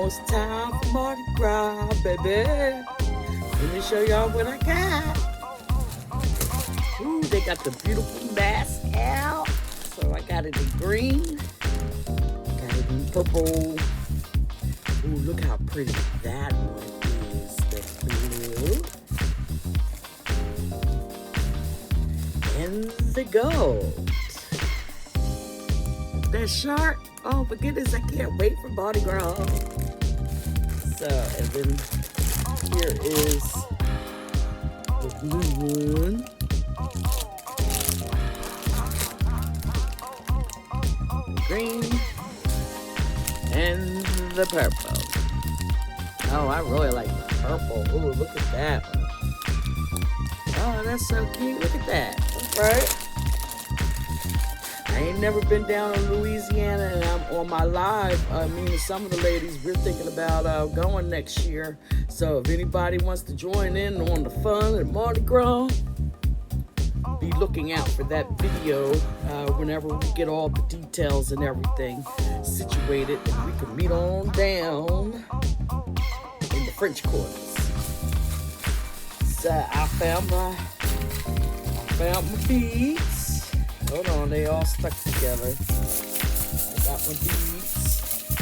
almost time for Mardi Gras, baby. Let me show y'all what I got. Ooh, they got the beautiful mask out. So I got it in green. Got it in purple. Ooh, look how pretty that one is. The blue. And the gold. That shark. Oh my goodness, I can't wait for Mardi Gras. So, and then here is the blue one. The green. And the purple. Oh, I really like the purple. Ooh, look at that one. Oh, that's so cute. Look at that. Right? I ain't never been down in Louisiana, and I'm on my live. Me and some of the ladies, we're thinking about going next year. So if anybody wants to join in on the fun at Mardi Gras, be looking out for that video whenever we get all the details and everything situated, and we can meet on down in the French quarters. So I found my beads. Hold on, they all stuck together. I got my beads.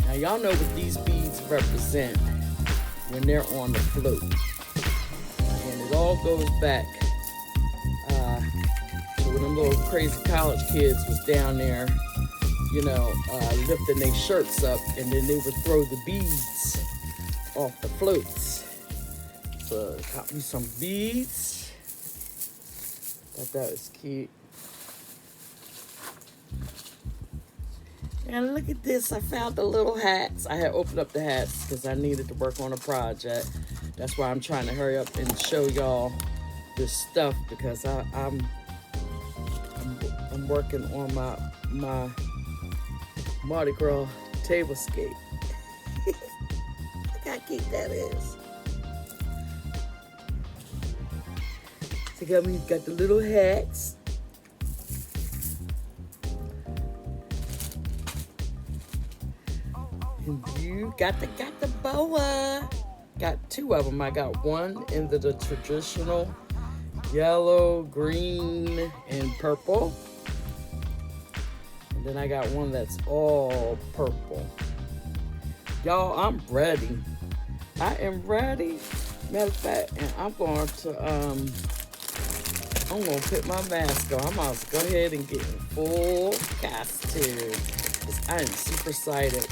Now y'all know what these beads represent when they're on the float. And it all goes back to when them little crazy college kids was down there, you know, lifting their shirts up, and then they would throw the beads off the floats. So got me some beads. Thought that was cute. And look at this, I found the little hats. I had opened up the hats because I needed to work on a project. That's why I'm trying to hurry up and show y'all this stuff, because I'm working on my Mardi Gras tablescape. Look how cute that is. So got the little hats. You got the boa. Got two of them. I got one in the traditional yellow, green, and purple. And then I got one that's all purple. Y'all, I'm ready. I am ready. Matter of fact, and I'm going to put my mask on. I'm going to go ahead and get in full costume. I am super excited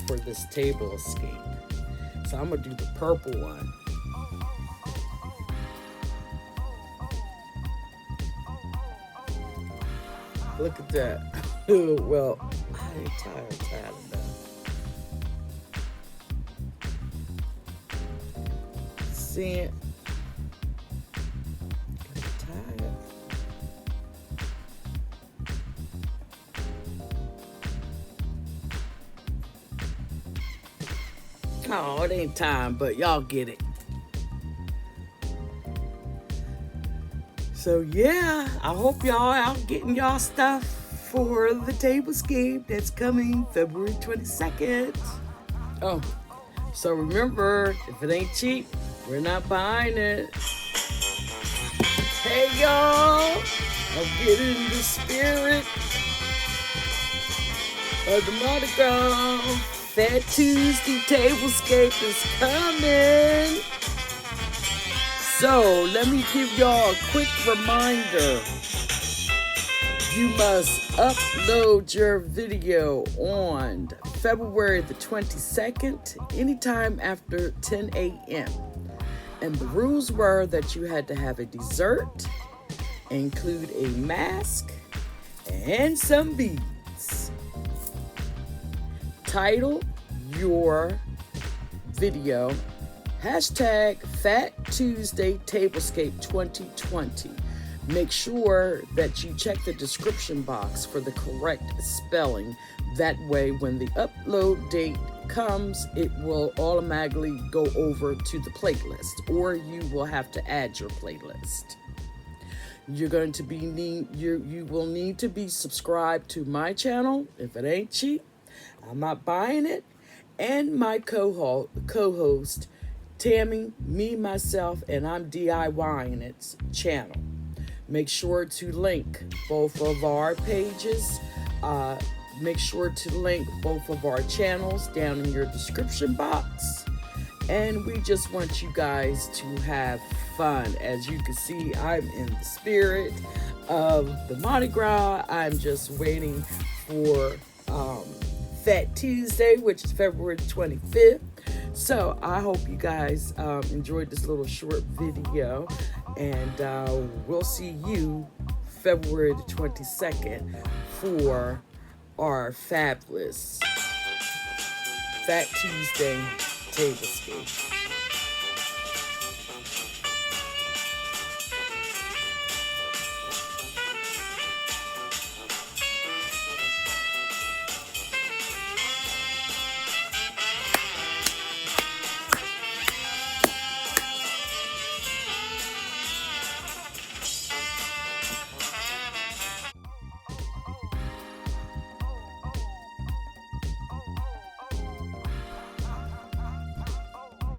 for this Tablescape. So I'm going to do the purple one. Look at that. Well, I ain't tired enough. See it? Tired. Oh, it ain't time, but y'all get it. So yeah, I hope y'all out getting y'all stuff for the Tablescape that's coming February 22nd. Oh, so remember, if it ain't cheap, we're not buying it. Hey y'all, I'm getting the spirit of the Mardi Gras. Fat Tuesday Tablescape is coming. So let me give y'all a quick reminder. You must upload your video on February the 22nd, anytime after 10 a.m. And the rules were that you had to have a dessert, include a mask, and some beads. Title your video hashtag Fat Tuesday Tablescape 2020. Make sure that you check the description box for the correct spelling. That way, when the upload date comes, it will automatically go over to the playlist, or you will have to add your playlist. You're going to be you will need to be subscribed to my channel. If it ain't cheap, I'm not buying it. and my co-host, Tammy, me, myself, and I'm DIYing its channel. Make sure to link both of our pages. Make sure to link both of our channels down in your description box. And we just want you guys to have fun. As you can see, I'm in the spirit of the Mardi Gras. I'm just waiting for Fat Tuesday, which is February 25th. So I hope you guys enjoyed this little short video, and we'll see you February the 22nd for our fabulous Fat Tuesday Tablescape.